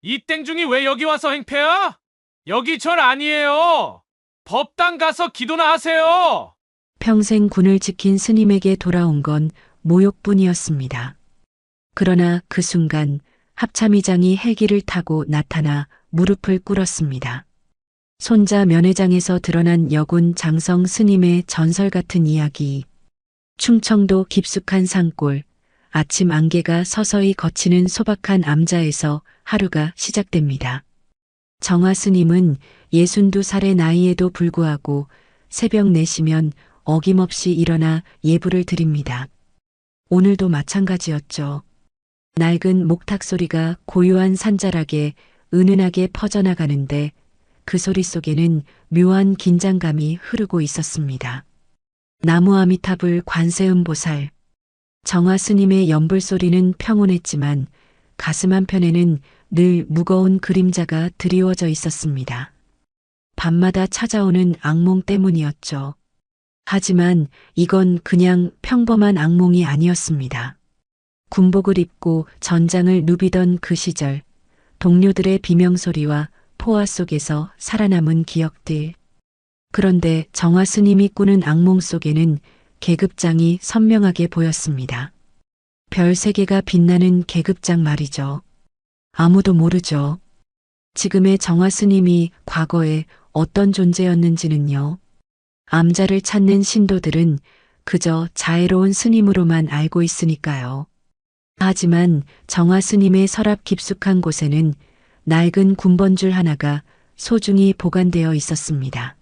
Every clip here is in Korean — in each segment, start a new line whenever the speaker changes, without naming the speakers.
이 땡중이 왜 여기 와서 행패야? 여기 절 아니에요. 법당 가서 기도나 하세요.
평생 군을 지킨 스님에게 돌아온 건 모욕뿐이었습니다. 그러나 그 순간 합참의장이 헬기를 타고 나타나 무릎을 꿇었습니다. 손자 면회장에서 드러난 여군 장성 스님의 전설 같은 이야기. 충청도 깊숙한 산골, 아침 안개가 서서히 걷히는 소박한 암자에서 하루가 시작됩니다. 정화 스님은 62살의 나이에도 불구하고 새벽 4시면 어김없이 일어나 예불을 드립니다. 오늘도 마찬가지였죠. 낡은 목탁 소리가 고요한 산자락에 은은하게 퍼져나가는데 그 소리 속에는 묘한 긴장감이 흐르고 있었습니다. 나무 아미타불 관세음보살. 정화 스님의 연불 소리는 평온했지만 가슴 한편에는 늘 무거운 그림자가 드리워져 있었습니다. 밤마다 찾아오는 악몽 때문이었죠. 하지만 이건 그냥 평범한 악몽이 아니었습니다. 군복을 입고 전장을 누비던 그 시절, 동료들의 비명소리와 포화 속에서 살아남은 기억들. 그런데 정화 스님이 꾸는 악몽 속에는 계급장이 선명하게 보였습니다. 별 3개가 빛나는 계급장 말이죠. 아무도 모르죠. 지금의 정화 스님이 과거에 어떤 존재였는지는요. 암자를 찾는 신도들은 그저 자애로운 스님으로만 알고 있으니까요. 하지만 정화 스님의 서랍 깊숙한 곳에는 낡은 군번줄 하나가 소중히 보관되어 있었습니다.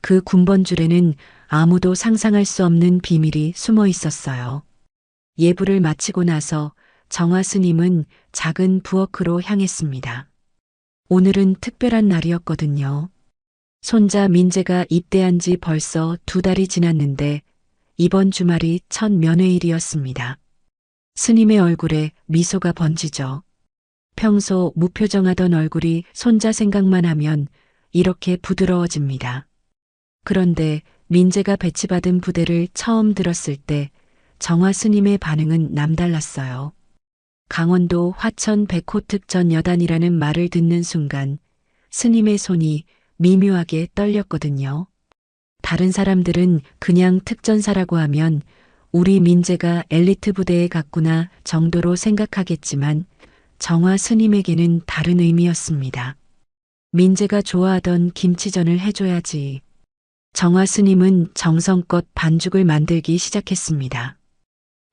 그 군번줄에는 아무도 상상할 수 없는 비밀이 숨어 있었어요. 예불을 마치고 나서 정화 스님은 작은 부엌으로 향했습니다. 오늘은 특별한 날이었거든요. 손자 민재가 입대한 지 벌써 2달이 지났는데 이번 주말이 첫 면회일이었습니다. 스님의 얼굴에 미소가 번지죠. 평소 무표정하던 얼굴이 손자 생각만 하면 이렇게 부드러워집니다. 그런데 민재가 배치받은 부대를 처음 들었을 때 정화 스님의 반응은 남달랐어요. 강원도 화천 백호특전 여단이라는 말을 듣는 순간 스님의 손이 미묘하게 떨렸거든요. 다른 사람들은 그냥 특전사라고 하면 우리 민재가 엘리트 부대에 갔구나 정도로 생각하겠지만 정화 스님에게는 다른 의미였습니다. 민재가 좋아하던 김치전을 해줘야지. 정화 스님은 정성껏 반죽을 만들기 시작했습니다.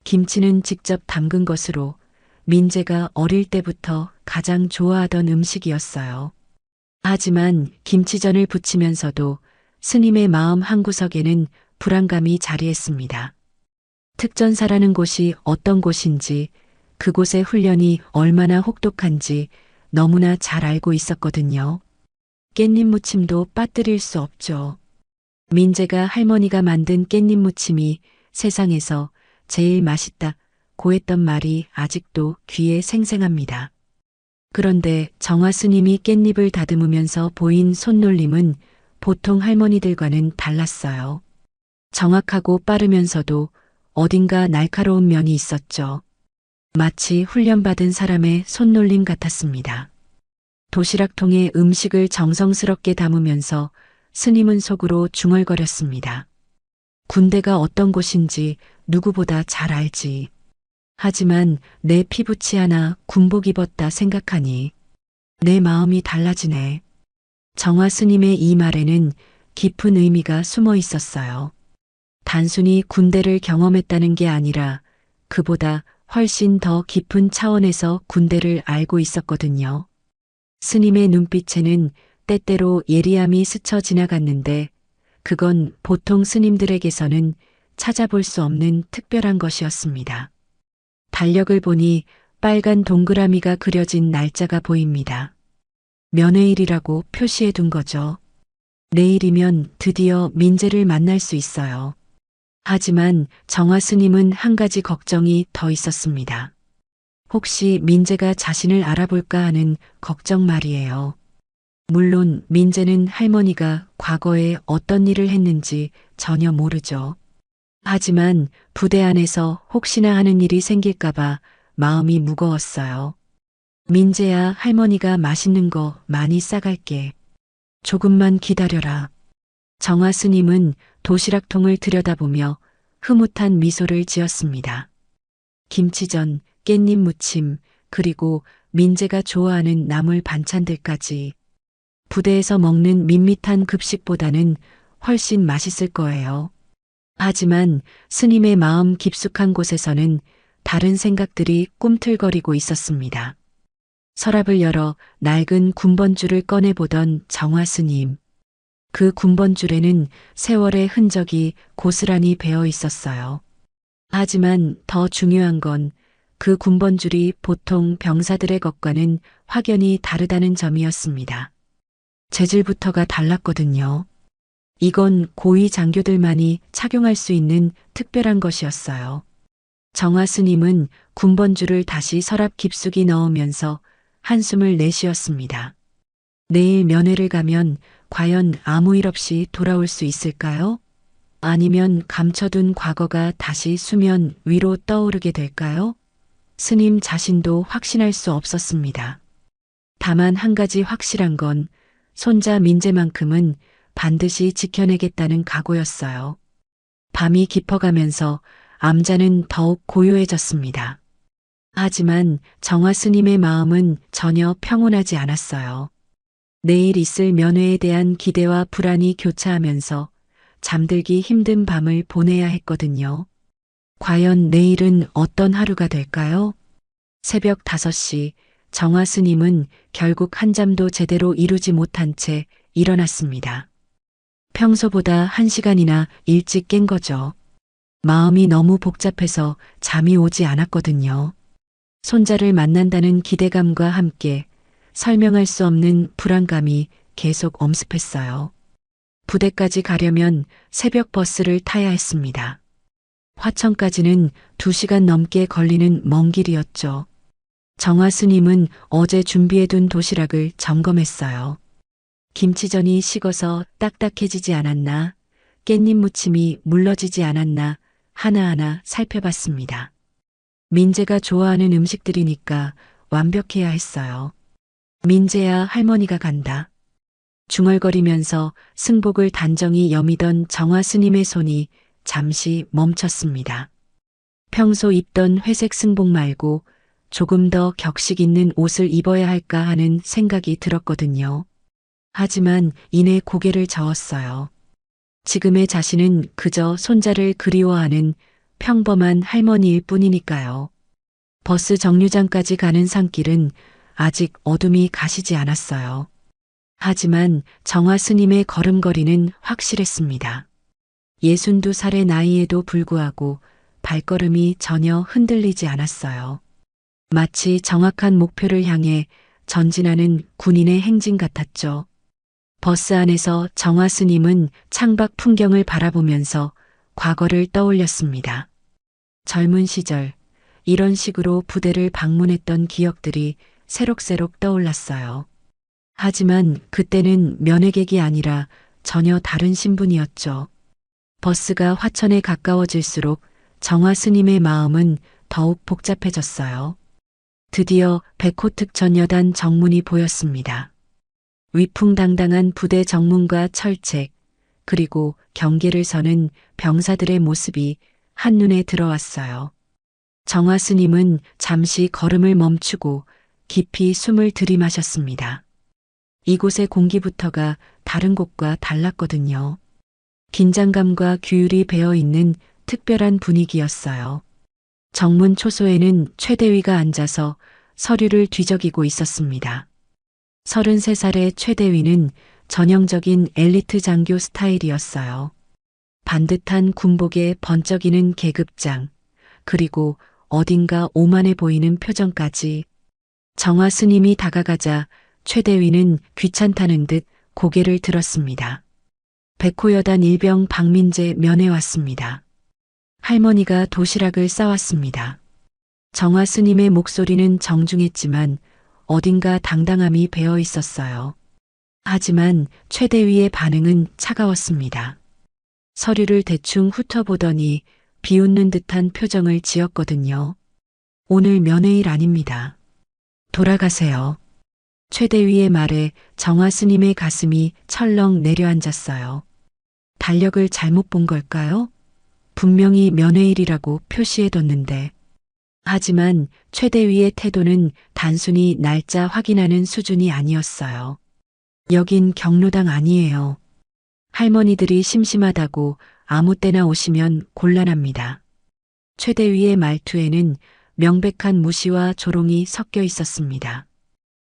김치는 직접 담근 것으로 민재가 어릴 때부터 가장 좋아하던 음식이었어요. 하지만 김치전을 부치면서도 스님의 마음 한구석에는 불안감이 자리했습니다. 특전사라는 곳이 어떤 곳인지, 그곳의 훈련이 얼마나 혹독한지 너무나 잘 알고 있었거든요. 깻잎 무침도 빠뜨릴 수 없죠. 민재가 할머니가 만든 깻잎 무침이 세상에서 제일 맛있다고 했던 말이 아직도 귀에 생생합니다. 그런데 정화 스님이 깻잎을 다듬으면서 보인 손놀림은 보통 할머니들과는 달랐어요. 정확하고 빠르면서도 어딘가 날카로운 면이 있었죠. 마치 훈련받은 사람의 손놀림 같았습니다. 도시락통에 음식을 정성스럽게 담으면서 스님은 속으로 중얼거렸습니다. 군대가 어떤 곳인지 누구보다 잘 알지. 하지만 내 피부치 하나 군복 입었다 생각하니 내 마음이 달라지네. 정화 스님의 이 말에는 깊은 의미가 숨어 있었어요. 단순히 군대를 경험했다는 게 아니라 그보다 훨씬 더 깊은 차원에서 군대를 알고 있었거든요. 스님의 눈빛에는 때때로 예리함이 스쳐 지나갔는데 그건 보통 스님들에게서는 찾아볼 수 없는 특별한 것이었습니다. 달력을 보니 빨간 동그라미가 그려진 날짜가 보입니다. 면회일이라고 표시해 둔 거죠. 내일이면 드디어 민재를 만날 수 있어요. 하지만 정화 스님은 한 가지 걱정이 더 있었습니다. 혹시 민재가 자신을 알아볼까 하는 걱정 말이에요. 물론 민재는 할머니가 과거에 어떤 일을 했는지 전혀 모르죠. 하지만 부대 안에서 혹시나 하는 일이 생길까봐 마음이 무거웠어요. 민재야, 할머니가 맛있는 거 많이 싸갈게. 조금만 기다려라. 정화 스님은 도시락통을 들여다보며 흐뭇한 미소를 지었습니다. 김치전, 깻잎 무침, 그리고 민재가 좋아하는 나물 반찬들까지. 부대에서 먹는 밋밋한 급식보다는 훨씬 맛있을 거예요. 하지만 스님의 마음 깊숙한 곳에서는 다른 생각들이 꿈틀거리고 있었습니다. 서랍을 열어 낡은 군번줄을 꺼내보던 정화 스님. 그 군번줄에는 세월의 흔적이 고스란히 배어 있었어요. 하지만 더 중요한 건 그 군번줄이 보통 병사들의 것과는 확연히 다르다는 점이었습니다. 재질부터가 달랐거든요. 이건 고위 장교들만이 착용할 수 있는 특별한 것이었어요. 정화 스님은 군번줄을 다시 서랍 깊숙이 넣으면서 한숨을 내쉬었습니다. 내일 면회를 가면 과연 아무 일 없이 돌아올 수 있을까요? 아니면 감춰둔 과거가 다시 수면 위로 떠오르게 될까요? 스님 자신도 확신할 수 없었습니다. 다만 한 가지 확실한 건 손자 민재만큼은 반드시 지켜내겠다는 각오였어요. 밤이 깊어가면서 암자는 더욱 고요해졌습니다. 하지만 정화 스님의 마음은 전혀 평온하지 않았어요. 내일 있을 면회에 대한 기대와 불안이 교차하면서 잠들기 힘든 밤을 보내야 했거든요. 과연 내일은 어떤 하루가 될까요? 새벽 5시 정화 스님은 결국 한잠도 제대로 이루지 못한 채 일어났습니다. 평소보다 1시간이나 일찍 깬 거죠. 마음이 너무 복잡해서 잠이 오지 않았거든요. 손자를 만난다는 기대감과 함께 설명할 수 없는 불안감이 계속 엄습했어요. 부대까지 가려면 새벽 버스를 타야 했습니다. 화천까지는 2시간 넘게 걸리는 먼 길이었죠. 정화 스님은 어제 준비해둔 도시락을 점검했어요. 김치전이 식어서 딱딱해지지 않았나, 깻잎 무침이 물러지지 않았나 하나하나 살펴봤습니다. 민재가 좋아하는 음식들이니까 완벽해야 했어요. 민재야, 할머니가 간다. 중얼거리면서 승복을 단정히 여미던 정화 스님의 손이 잠시 멈췄습니다. 평소 입던 회색 승복 말고 조금 더 격식 있는 옷을 입어야 할까 하는 생각이 들었거든요. 하지만 이내 고개를 저었어요. 지금의 자신은 그저 손자를 그리워하는 평범한 할머니일 뿐이니까요. 버스 정류장까지 가는 산길은 아직 어둠이 가시지 않았어요. 하지만 정화 스님의 걸음걸이는 확실했습니다. 62살의 나이에도 불구하고 발걸음이 전혀 흔들리지 않았어요. 마치 정확한 목표를 향해 전진하는 군인의 행진 같았죠. 버스 안에서 정화 스님은 창밖 풍경을 바라보면서 과거를 떠올렸습니다. 젊은 시절 이런 식으로 부대를 방문했던 기억들이 새록새록 떠올랐어요. 하지만 그때는 면회객이 아니라 전혀 다른 신분이었죠. 버스가 화천에 가까워질수록 정화 스님의 마음은 더욱 복잡해졌어요. 드디어 백호특전 여단 정문이 보였습니다. 위풍당당한 부대 정문과 철책, 그리고 경계를 서는 병사들의 모습이 한눈에 들어왔어요. 정화 스님은 잠시 걸음을 멈추고 깊이 숨을 들이마셨습니다. 이곳의 공기부터가 다른 곳과 달랐거든요. 긴장감과 규율이 배어있는 특별한 분위기였어요. 정문 초소에는 최대위가 앉아서 서류를 뒤적이고 있었습니다. 33살의 최대위는 전형적인 엘리트 장교 스타일이었어요. 반듯한 군복에 번쩍이는 계급장, 그리고 어딘가 오만해 보이는 표정까지. 정화 스님이 다가가자 최대위는 귀찮다는 듯 고개를 들었습니다. 백호여단 일병 박민재 면회 왔습니다. 할머니가 도시락을 싸왔습니다. 정화 스님의 목소리는 정중했지만 어딘가 당당함이 배어 있었어요. 하지만 최대위의 반응은 차가웠습니다. 서류를 대충 훑어보더니 비웃는 듯한 표정을 지었거든요. 오늘 면회일 아닙니다. 돌아가세요. 최대위의 말에 정화 스님의 가슴이 철렁 내려앉았어요. 달력을 잘못 본 걸까요? 분명히 면회일이라고 표시해뒀는데. 하지만 최대위의 태도는 단순히 날짜 확인하는 수준이 아니었어요. 여긴 경로당 아니에요. 할머니들이 심심하다고 아무 때나 오시면 곤란합니다. 최대위의 말투에는 명백한 무시와 조롱이 섞여 있었습니다.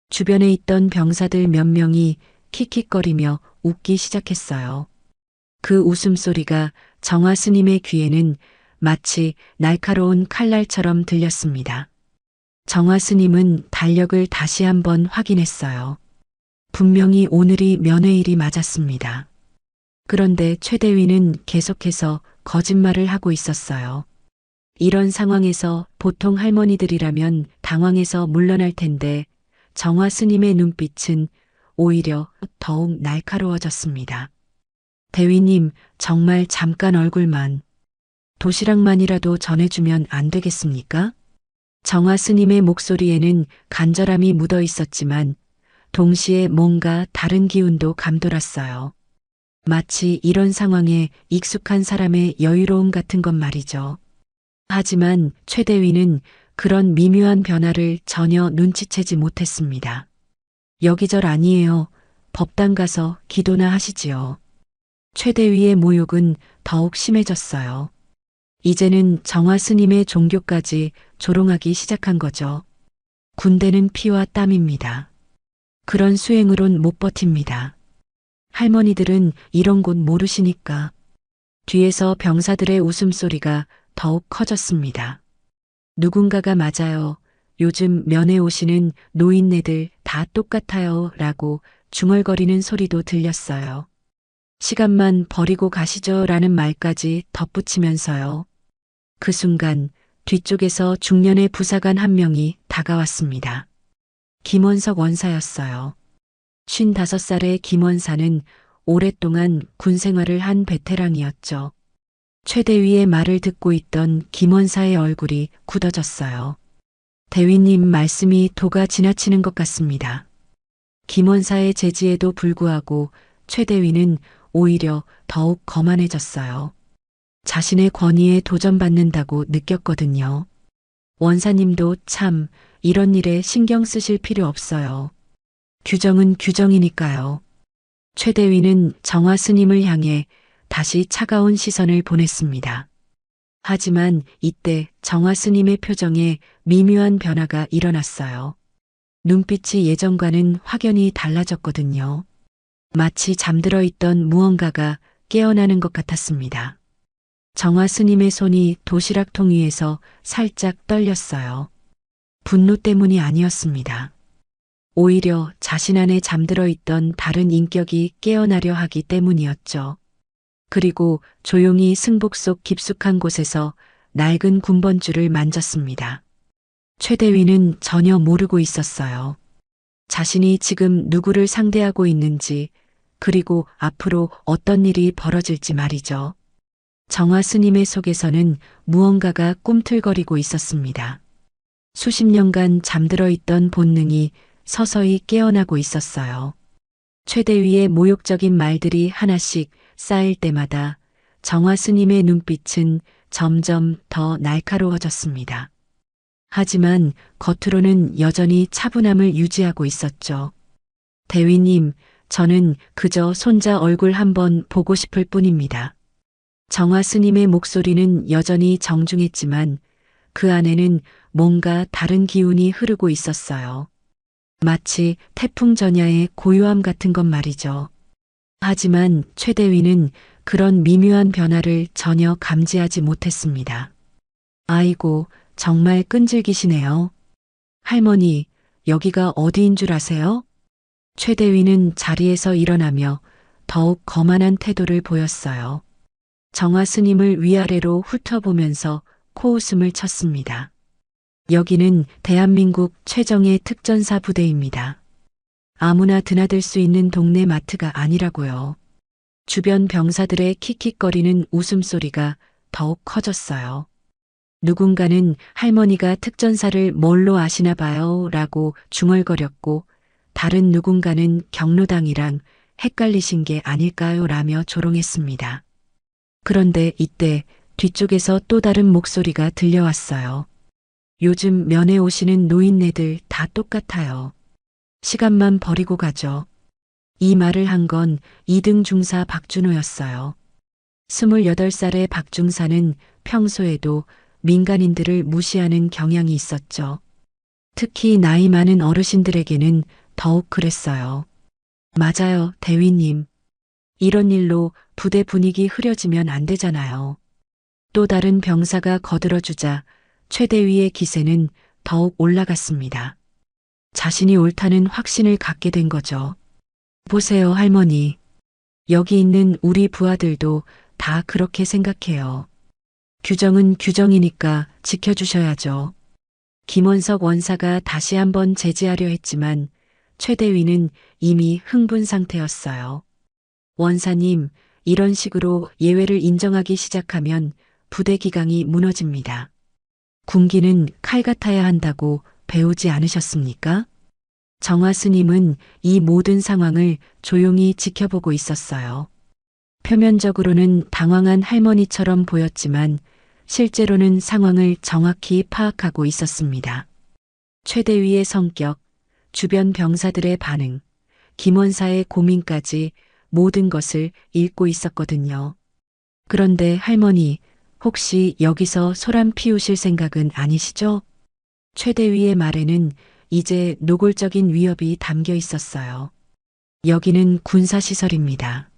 주변에 있던 병사들 몇 명이 킥킥거리며 웃기 시작했어요. 그 웃음소리가 정화 스님의 귀에는 마치 날카로운 칼날처럼 들렸습니다. 정화 스님은 달력을 다시 한번 확인했어요. 분명히 오늘이 면회일이 맞았습니다. 그런데 최대위는 계속해서 거짓말을 하고 있었어요. 이런 상황에서 보통 할머니들이라면 당황해서 물러날 텐데 정화 스님의 눈빛은 오히려 더욱 날카로워졌습니다. 대위님, 정말 잠깐 얼굴만, 도시락만이라도 전해주면 안 되겠습니까? 정화 스님의 목소리에는 간절함이 묻어 있었지만 동시에 뭔가 다른 기운도 감돌았어요. 마치 이런 상황에 익숙한 사람의 여유로움 같은 것 말이죠. 하지만 최대위는 그런 미묘한 변화를 전혀 눈치채지 못했습니다. 여기절 아니에요. 법당 가서 기도나 하시지요. 최대위의 모욕은 더욱 심해졌어요. 이제는 정화 스님의 종교까지 조롱하기 시작한 거죠. 군대는 피와 땀입니다. 그런 수행으론 못 버팁니다. 할머니들은 이런 곳 모르시니까. 뒤에서 병사들의 웃음소리가 더욱 커졌습니다. 누군가가 맞아요. 요즘 면회 오시는 노인네들 다 똑같아요. 라고 중얼거리는 소리도 들렸어요. 시간만 버리고 가시죠. 라는 말까지 덧붙이면서요. 그 순간 뒤쪽에서 중년의 부사관 한 명이 다가왔습니다. 김원석 원사였어요. 55살의 김원사는 오랫동안 군 생활을 한 베테랑이었죠. 최대위의 말을 듣고 있던 김원사의 얼굴이 굳어졌어요. 대위님 말씀이 도가 지나치는 것 같습니다. 김원사의 제지에도 불구하고 최대위는 오히려 더욱 거만해졌어요. 자신의 권위에 도전받는다고 느꼈거든요. 원사님도 참 이런 일에 신경 쓰실 필요 없어요. 규정은 규정이니까요. 최대위는 정화 스님을 향해 다시 차가운 시선을 보냈습니다. 하지만 이때 정화 스님의 표정에 미묘한 변화가 일어났어요. 눈빛이 예전과는 확연히 달라졌거든요. 마치 잠들어 있던 무언가가 깨어나는 것 같았습니다. 정화 스님의 손이 도시락통 위에서 살짝 떨렸어요. 분노 때문이 아니었습니다. 오히려 자신 안에 잠들어 있던 다른 인격이 깨어나려 하기 때문이었죠. 그리고 조용히 승복 속 깊숙한 곳에서 낡은 군번줄을 만졌습니다. 최대위는 전혀 모르고 있었어요. 자신이 지금 누구를 상대하고 있는지, 그리고 앞으로 어떤 일이 벌어질지 말이죠. 정화 스님의 속에서는 무언가가 꿈틀거리고 있었습니다. 수십 년간 잠들어 있던 본능이 서서히 깨어나고 있었어요. 최대위의 모욕적인 말들이 하나씩 쌓일 때마다 정화 스님의 눈빛은 점점 더 날카로워졌습니다. 하지만 겉으로는 여전히 차분함을 유지하고 있었죠. 대위님, 저는 그저 손자 얼굴 한번 보고 싶을 뿐입니다. 정화 스님의 목소리는 여전히 정중했지만 그 안에는 뭔가 다른 기운이 흐르고 있었어요. 마치 태풍 전야의 고요함 같은 것 말이죠. 하지만 최대위는 그런 미묘한 변화를 전혀 감지하지 못했습니다. 아이고, 정말 끈질기시네요. 할머니, 여기가 어디인 줄 아세요? 최대위는 자리에서 일어나며 더욱 거만한 태도를 보였어요. 정화 스님을 위아래로 훑어보면서 코웃음을 쳤습니다. 여기는 대한민국 최정예 특전사 부대입니다. 아무나 드나들 수 있는 동네 마트가 아니라고요. 주변 병사들의 킥킥거리는 웃음소리가 더욱 커졌어요. 누군가는 할머니가 특전사를 뭘로 아시나 봐요 라고 중얼거렸고 다른 누군가는 경로당이랑 헷갈리신 게 아닐까요 라며 조롱했습니다. 그런데 이때 뒤쪽에서 또 다른 목소리가 들려왔어요. 요즘 면회 오시는 노인네들 다 똑같아요. 시간만 버리고 가죠. 이 말을 한 건 2등 중사 박준호였어요. 28살의 박중사는 평소에도 민간인들을 무시하는 경향이 있었죠. 특히 나이 많은 어르신들에게는 더욱 그랬어요. 맞아요, 대위님. 이런 일로 부대 분위기 흐려지면 안 되잖아요. 또 다른 병사가 거들어주자 최 대위의 기세는 더욱 올라갔습니다. 자신이 옳다는 확신을 갖게 된 거죠. 보세요, 할머니. 여기 있는 우리 부하들도 다 그렇게 생각해요. 규정은 규정이니까 지켜주셔야죠. 김원석 원사가 다시 한번 제지하려 했지만 최 대위는 이미 흥분 상태였어요. 원사님, 이런 식으로 예외를 인정하기 시작하면 부대 기강이 무너집니다. 군기는 칼 같아야 한다고 배우지 않으셨습니까? 정화 스님은 이 모든 상황을 조용히 지켜보고 있었어요. 표면적으로는 당황한 할머니처럼 보였지만 실제로는 상황을 정확히 파악하고 있었습니다. 최 대위의 성격, 주변 병사들의 반응, 김원사의 고민까지 모든 것을 읽고 있었거든요. 그런데 할머니, 혹시 여기서 소란 피우실 생각은 아니시죠? 최 대위의 말에는 이제 노골적인 위협이 담겨 있었어요. 여기는 군사시설입니다.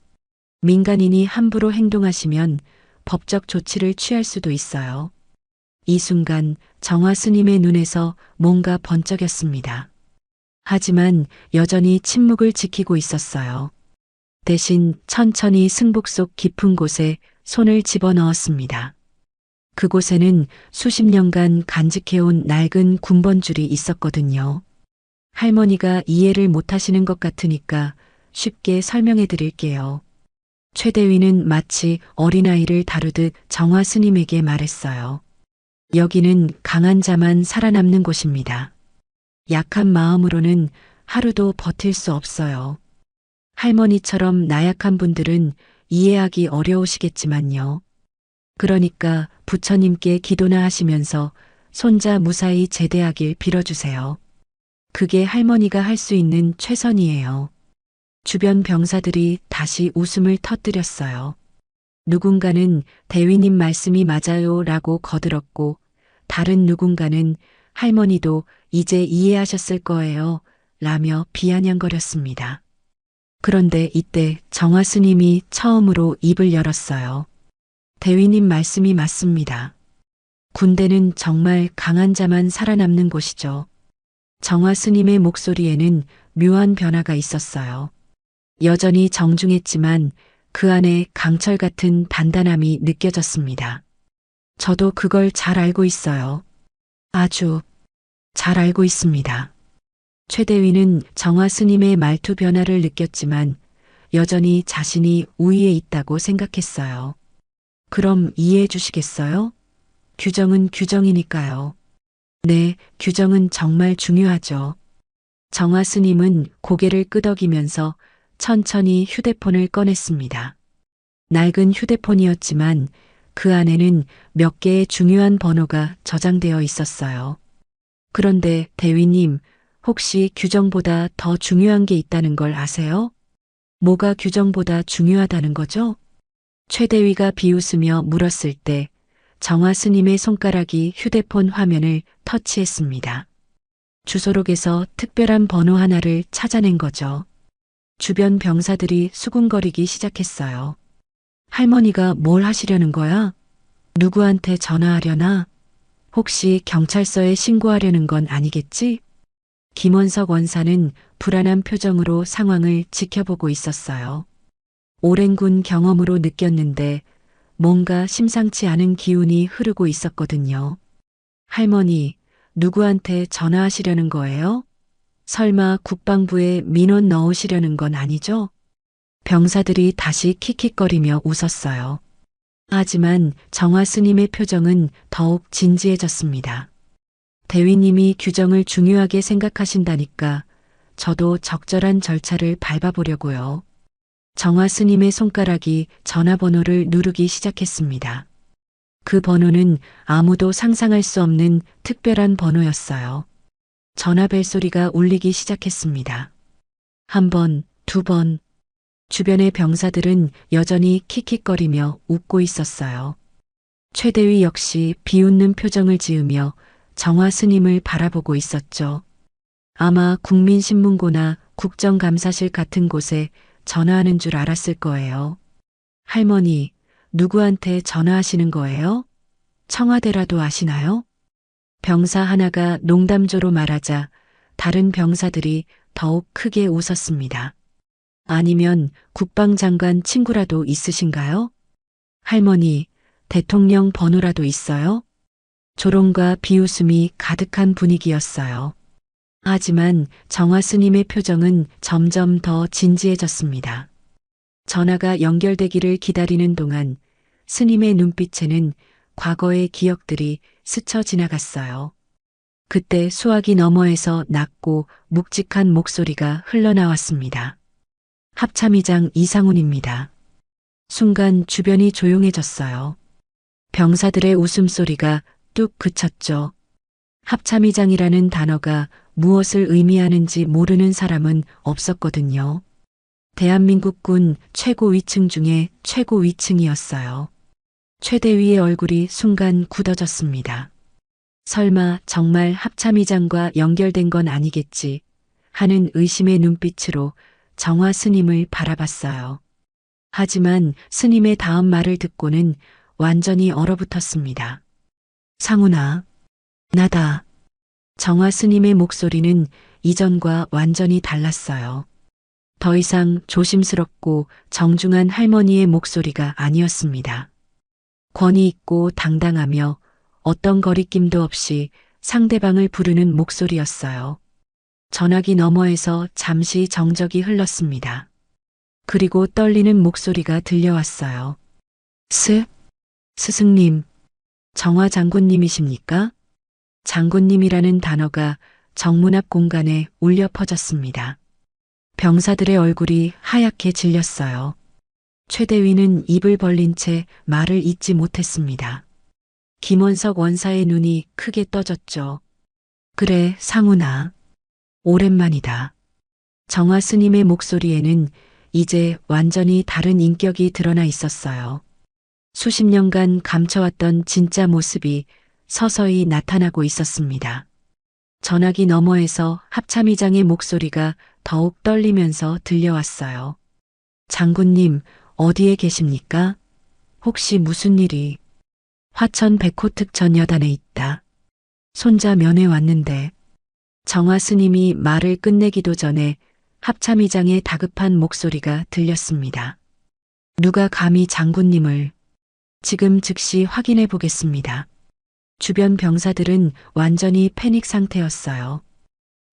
민간인이 함부로 행동하시면 법적 조치를 취할 수도 있어요. 이 순간 정화 스님의 눈에서 뭔가 번쩍였습니다. 하지만 여전히 침묵을 지키고 있었어요. 대신 천천히 승복 속 깊은 곳에 손을 집어넣었습니다. 그곳에는 수십 년간 간직해온 낡은 군번줄이 있었거든요. 할머니가 이해를 못하시는 것 같으니까 쉽게 설명해 드릴게요. 최 대위는 마치 어린아이를 다루듯 정화 스님에게 말했어요. 여기는 강한 자만 살아남는 곳입니다. 약한 마음으로는 하루도 버틸 수 없어요. 할머니처럼 나약한 분들은 이해하기 어려우시겠지만요. 그러니까 부처님께 기도나 하시면서 손자 무사히 제대하길 빌어주세요. 그게 할머니가 할 수 있는 최선이에요. 주변 병사들이 다시 웃음을 터뜨렸어요. 누군가는 대위님 말씀이 맞아요 라고 거들었고 다른 누군가는 할머니도 이제 이해하셨을 거예요 라며 비아냥거렸습니다. 그런데 이때 정화 스님이 처음으로 입을 열었어요. 대위님 말씀이 맞습니다. 군대는 정말 강한 자만 살아남는 곳이죠. 정화 스님의 목소리에는 묘한 변화가 있었어요. 여전히 정중했지만 그 안에 강철 같은 단단함이 느껴졌습니다. 저도 그걸 잘 알고 있어요. 아주 잘 알고 있습니다. 최 대위는 정화 스님의 말투 변화를 느꼈지만 여전히 자신이 우위에 있다고 생각했어요. 그럼 이해해 주시겠어요? 규정은 규정이니까요. 네, 규정은 정말 중요하죠. 정화 스님은 고개를 끄덕이면서 천천히 휴대폰을 꺼냈습니다. 낡은 휴대폰이었지만 그 안에는 몇 개의 중요한 번호가 저장되어 있었어요. 그런데 대위님, 혹시 규정보다 더 중요한 게 있다는 걸 아세요? 뭐가 규정보다 중요하다는 거죠? 최 대위가 비웃으며 물었을 때 정화 스님의 손가락이 휴대폰 화면을 터치했습니다. 주소록에서 특별한 번호 하나를 찾아낸 거죠. 주변 병사들이 수군거리기 시작했어요. 할머니가 뭘 하시려는 거야? 누구한테 전화하려나? 혹시 경찰서에 신고하려는 건 아니겠지? 김원석 원사는 불안한 표정으로 상황을 지켜보고 있었어요. 오랜 군 경험으로 느꼈는데 뭔가 심상치 않은 기운이 흐르고 있었거든요. 할머니, 누구한테 전화하시려는 거예요? 설마 국방부에 민원 넣으시려는 건 아니죠? 병사들이 다시 킥킥거리며 웃었어요. 하지만 정화 스님의 표정은 더욱 진지해졌습니다. 대위님이 규정을 중요하게 생각하신다니까 저도 적절한 절차를 밟아보려고요. 정화 스님의 손가락이 전화번호를 누르기 시작했습니다. 그 번호는 아무도 상상할 수 없는 특별한 번호였어요. 전화벨 소리가 울리기 시작했습니다. 한 번, 두 번. 주변의 병사들은 여전히 킥킥거리며 웃고 있었어요. 최대위 역시 비웃는 표정을 지으며 정화 스님을 바라보고 있었죠. 아마 국민신문고나 국정감사실 같은 곳에 전화하는 줄 알았을 거예요. 할머니, 누구한테 전화하시는 거예요? 청와대라도 아시나요? 병사 하나가 농담조로 말하자 다른 병사들이 더욱 크게 웃었습니다. 아니면 국방장관 친구라도 있으신가요? 할머니, 대통령 번호라도 있어요? 조롱과 비웃음이 가득한 분위기였어요. 하지만 정화 스님의 표정은 점점 더 진지해졌습니다. 전화가 연결되기를 기다리는 동안 스님의 눈빛에는 과거의 기억들이 스쳐 지나갔어요. 그때 수화기 너머에서 낮고 묵직한 목소리가 흘러나왔습니다. 합참의장 이상훈입니다. 순간 주변이 조용해졌어요. 병사들의 웃음소리가 뚝 그쳤죠. 합참의장이라는 단어가 무엇을 의미하는지 모르는 사람은 없었거든요. 대한민국군 최고 위층 중에 최고 위층이었어요. 최대위의 얼굴이 순간 굳어졌습니다. 설마 정말 합참의장과 연결된 건 아니겠지 하는 의심의 눈빛으로 정화 스님을 바라봤어요. 하지만 스님의 다음 말을 듣고는 완전히 얼어붙었습니다. 상훈아, 나다. 정화 스님의 목소리는 이전과 완전히 달랐어요. 더 이상 조심스럽고 정중한 할머니의 목소리가 아니었습니다. 권위 있고 당당하며 어떤 거리낌도 없이 상대방을 부르는 목소리였어요. 전화기 너머에서 잠시 정적이 흘렀습니다. 그리고 떨리는 목소리가 들려왔어요. 스승님, 정화 장군님이십니까? 장군님이라는 단어가 정문 앞 공간에 울려 퍼졌습니다. 병사들의 얼굴이 하얗게 질렸어요. 최대위는 입을 벌린 채 말을 잇지 못했습니다. 김원석 원사의 눈이 크게 떠졌죠. 그래, 상훈아. 오랜만이다. 정화 스님의 목소리에는 이제 완전히 다른 인격이 드러나 있었어요. 수십 년간 감춰왔던 진짜 모습이 서서히 나타나고 있었습니다. 전화기 너머에서 합참의장의 목소리가 더욱 떨리면서 들려왔어요. 장군님, 어디에 계십니까? 혹시 무슨 일이? 화천 백호특전 여단에 있다. 손자 면회 왔는데. 정화 스님이 말을 끝내기도 전에 합참의장의 다급한 목소리가 들렸습니다. 누가 감히 장군님을? 지금 즉시 확인해 보겠습니다. 주변 병사들은 완전히 패닉 상태였어요.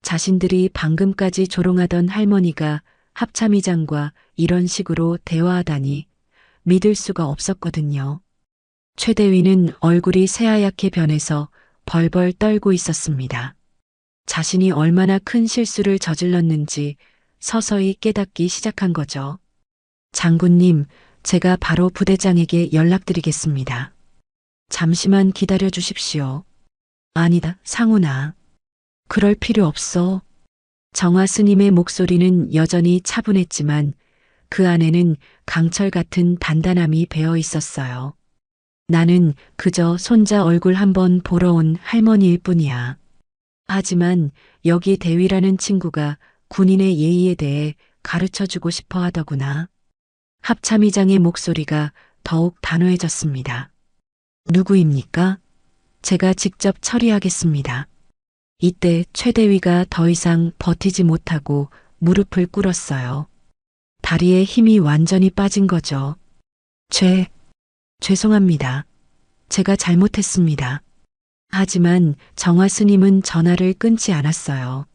자신들이 방금까지 조롱하던 할머니가 합참의장과 이런 식으로 대화하다니 믿을 수가 없었거든요. 최대위는 얼굴이 새하얗게 변해서 벌벌 떨고 있었습니다. 자신이 얼마나 큰 실수를 저질렀는지 서서히 깨닫기 시작한 거죠. 장군님, 제가 바로 부대장에게 연락드리겠습니다. 잠시만 기다려 주십시오. 아니다, 상훈아. 그럴 필요 없어. 정화 스님의 목소리는 여전히 차분했지만 그 안에는 강철 같은 단단함이 배어 있었어요. 나는 그저 손자 얼굴 한번 보러 온 할머니일 뿐이야. 하지만 여기 대위라는 친구가 군인의 예의에 대해 가르쳐주고 싶어 하더구나. 합참의장의 목소리가 더욱 단호해졌습니다. 누구입니까? 제가 직접 처리하겠습니다. 이때 최대위가 더 이상 버티지 못하고 무릎을 꿇었어요. 다리에 힘이 완전히 빠진 거죠. 죄송합니다. 제가 잘못했습니다. 하지만 정화 스님은 전화를 끊지 않았어요.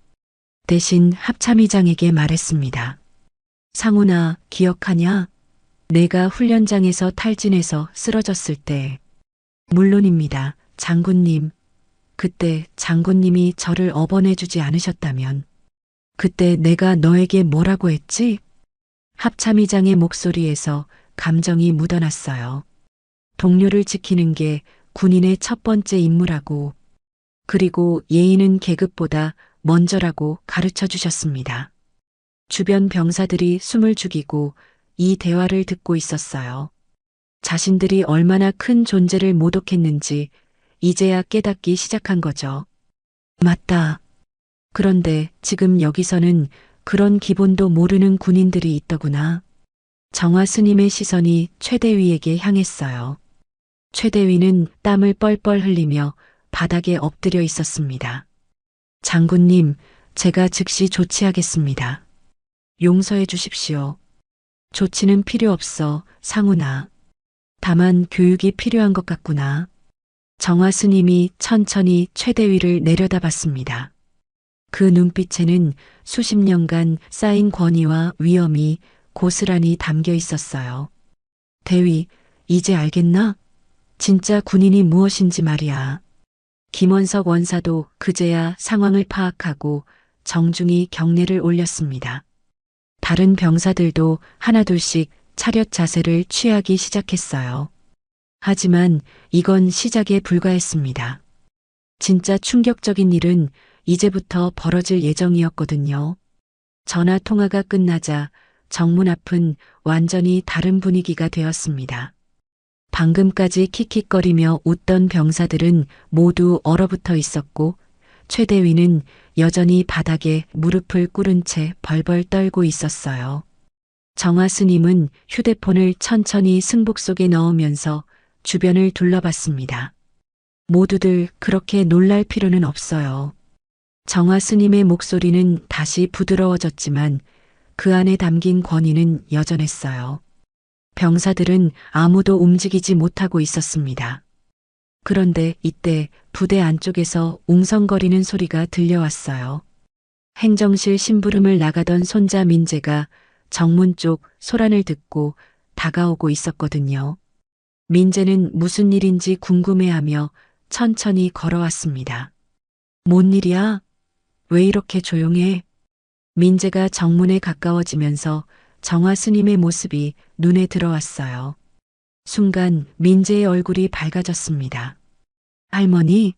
대신 합참의장에게 말했습니다. 상훈아, 기억하냐? 내가 훈련장에서 탈진해서 쓰러졌을 때. 물론입니다, 장군님. 그때 장군님이 저를 업어내주지 않으셨다면. 그때 내가 너에게 뭐라고 했지? 합참의장의 목소리에서 감정이 묻어났어요. 동료를 지키는 게 군인의 첫 번째 임무라고. 그리고 예의는 계급보다 먼저라고 가르쳐 주셨습니다. 주변 병사들이 숨을 죽이고 이 대화를 듣고 있었어요. 자신들이 얼마나 큰 존재를 모독했는지 이제야 깨닫기 시작한 거죠. 맞다. 그런데 지금 여기서는 그런 기본도 모르는 군인들이 있더구나. 정화 스님의 시선이 최대위에게 향했어요. 최대위는 땀을 뻘뻘 흘리며 바닥에 엎드려 있었습니다. 장군님, 제가 즉시 조치하겠습니다. 용서해 주십시오. 조치는 필요 없어, 상훈아. 다만 교육이 필요한 것 같구나. 정화 스님이 천천히 최대위를 내려다봤습니다. 그 눈빛에는 수십 년간 쌓인 권위와 위엄이 고스란히 담겨 있었어요. 대위, 이제 알겠나? 진짜 군인이 무엇인지 말이야. 김원석 원사도 그제야 상황을 파악하고 정중히 경례를 올렸습니다. 다른 병사들도 하나둘씩 차렷 자세를 취하기 시작했어요. 하지만 이건 시작에 불과했습니다. 진짜 충격적인 일은 이제부터 벌어질 예정이었거든요. 전화 통화가 끝나자 정문 앞은 완전히 다른 분위기가 되었습니다. 방금까지 킥킥거리며 웃던 병사들은 모두 얼어붙어 있었고 최대위는 여전히 바닥에 무릎을 꿇은 채 벌벌 떨고 있었어요. 정화 스님은 휴대폰을 천천히 승복 속에 넣으면서 주변을 둘러봤습니다. 모두들 그렇게 놀랄 필요는 없어요. 정화 스님의 목소리는 다시 부드러워졌지만 그 안에 담긴 권위는 여전했어요. 병사들은 아무도 움직이지 못하고 있었습니다. 그런데 이때 부대 안쪽에서 웅성거리는 소리가 들려왔어요. 행정실 심부름을 나가던 손자 민재가 정문 쪽 소란을 듣고 다가오고 있었거든요. 민재는 무슨 일인지 궁금해하며 천천히 걸어왔습니다. 뭔 일이야? 왜 이렇게 조용해? 민재가 정문에 가까워지면서 정화 스님의 모습이 눈에 들어왔어요. 순간 민재의 얼굴이 밝아졌습니다. 할머니,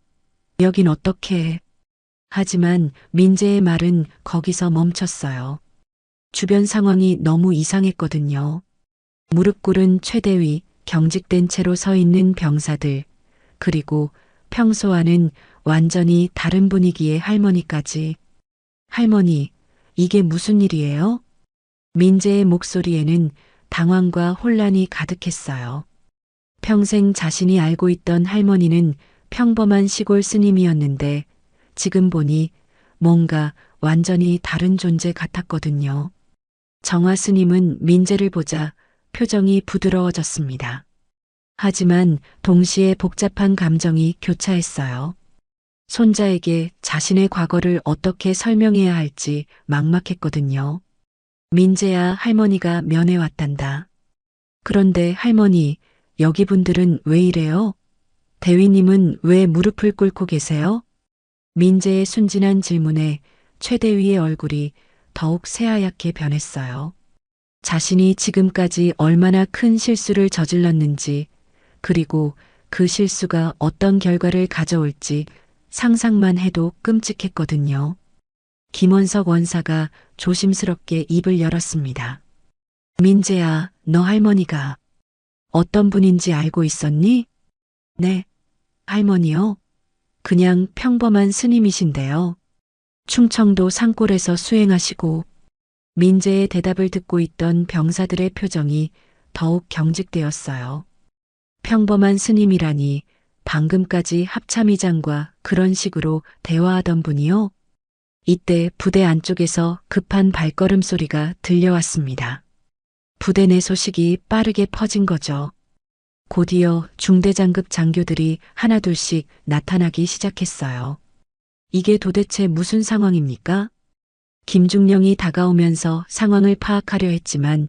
여긴 어떻게? 하지만 민재의 말은 거기서 멈췄어요. 주변 상황이 너무 이상했거든요. 무릎 꿇은 최대위, 경직된 채로 서 있는 병사들, 그리고 평소와는 완전히 다른 분위기의 할머니까지. 할머니, 이게 무슨 일이에요? 민재의 목소리에는 당황과 혼란이 가득했어요. 평생 자신이 알고 있던 할머니는 평범한 시골 스님이었는데 지금 보니 뭔가 완전히 다른 존재 같았거든요. 정화 스님은 민재를 보자 표정이 부드러워졌습니다. 하지만 동시에 복잡한 감정이 교차했어요. 손자에게 자신의 과거를 어떻게 설명해야 할지 막막했거든요. 민재야, 할머니가 면회 왔단다. 그런데 할머니, 여기 분들은 왜 이래요? 대위님은 왜 무릎을 꿇고 계세요? 민재의 순진한 질문에 최대위의 얼굴이 더욱 새하얗게 변했어요. 자신이 지금까지 얼마나 큰 실수를 저질렀는지, 그리고 그 실수가 어떤 결과를 가져올지 상상만 해도 끔찍했거든요. 김원석 원사가 조심스럽게 입을 열었습니다. 민재야, 너 할머니가 어떤 분인지 알고 있었니? 네, 할머니요. 그냥 평범한 스님이신데요. 충청도 산골에서 수행하시고. 민재의 대답을 듣고 있던 병사들의 표정이 더욱 경직되었어요. 평범한 스님이라니 방금까지 합참의장과 그런 식으로 대화하던 분이요? 이때 부대 안쪽에서 급한 발걸음 소리가 들려왔습니다. 부대 내 소식이 빠르게 퍼진 거죠. 곧이어 중대장급 장교들이 하나둘씩 나타나기 시작했어요. 이게 도대체 무슨 상황입니까? 김중령이 다가오면서 상황을 파악하려 했지만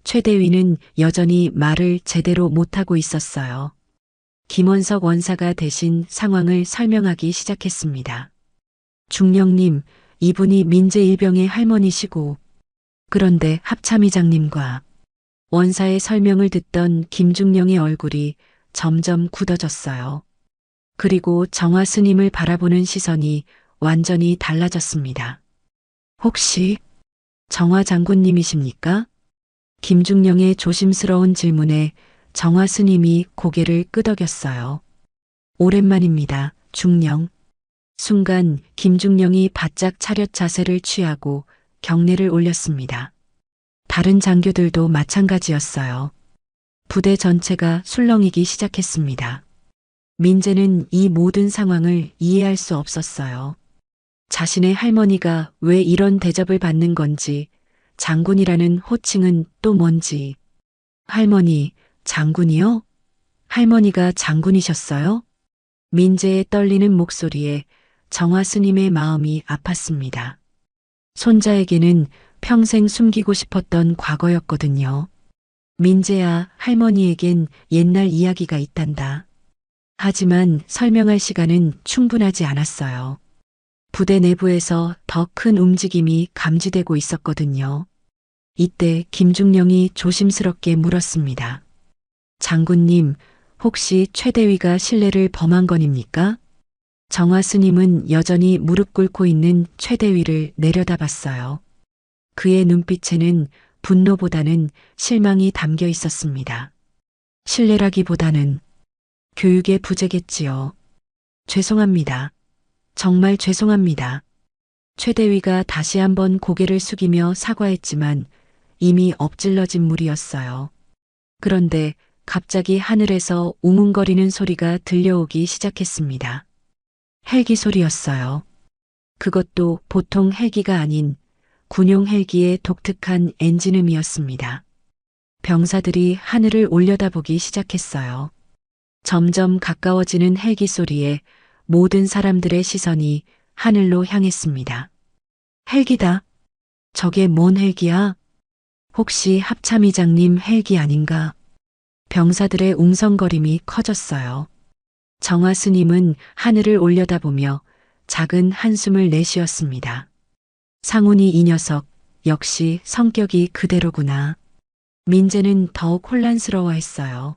최대위는 여전히 말을 제대로 못하고 있었어요. 김원석 원사가 대신 상황을 설명하기 시작했습니다. 중령님, 이분이 민재 일병의 할머니시고, 그런데 합참의장님과 원사의 설명을 듣던 김중령의 얼굴이 점점 굳어졌어요. 그리고 정화 스님을 바라보는 시선이 완전히 달라졌습니다. 혹시 정화 장군님이십니까? 김중령의 조심스러운 질문에 정화 스님이 고개를 끄덕였어요. 오랜만입니다, 중령. 순간 김중령이 바짝 차렷 자세를 취하고 경례를 올렸습니다. 다른 장교들도 마찬가지였어요. 부대 전체가 술렁이기 시작했습니다. 민재는 이 모든 상황을 이해할 수 없었어요. 자신의 할머니가 왜 이런 대접을 받는 건지, 장군이라는 호칭은 또 뭔지. 할머니, 장군이요? 할머니가 장군이셨어요? 민재의 떨리는 목소리에 정화 스님의 마음이 아팠습니다. 손자에게는 평생 숨기고 싶었던 과거였거든요. 민재야, 할머니에겐 옛날 이야기가 있단다. 하지만 설명할 시간은 충분하지 않았어요. 부대 내부에서 더 큰 움직임이 감지되고 있었거든요. 이때 김중령이 조심스럽게 물었습니다. 장군님, 혹시 최대위가 신뢰를 범한 건입니까? 정화 스님은 여전히 무릎 꿇고 있는 최대위를 내려다봤어요. 그의 눈빛에는 분노보다는 실망이 담겨 있었습니다. 신뢰라기보다는 교육의 부재겠지요. 죄송합니다. 정말 죄송합니다. 최대위가 다시 한번 고개를 숙이며 사과했지만 이미 엎질러진 물이었어요. 그런데 갑자기 하늘에서 우문거리는 소리가 들려오기 시작했습니다. 헬기 소리였어요. 그것도 보통 헬기가 아닌 군용 헬기의 독특한 엔진음이었습니다. 병사들이 하늘을 올려다보기 시작했어요. 점점 가까워지는 헬기 소리에 모든 사람들의 시선이 하늘로 향했습니다. 헬기다. 저게 뭔 헬기야? 혹시 합참의장님 헬기 아닌가? 병사들의 웅성거림이 커졌어요. 정화 스님은 하늘을 올려다보며 작은 한숨을 내쉬었습니다. 상훈이 이 녀석 역시 성격이 그대로구나. 민재는 더욱 혼란스러워했어요.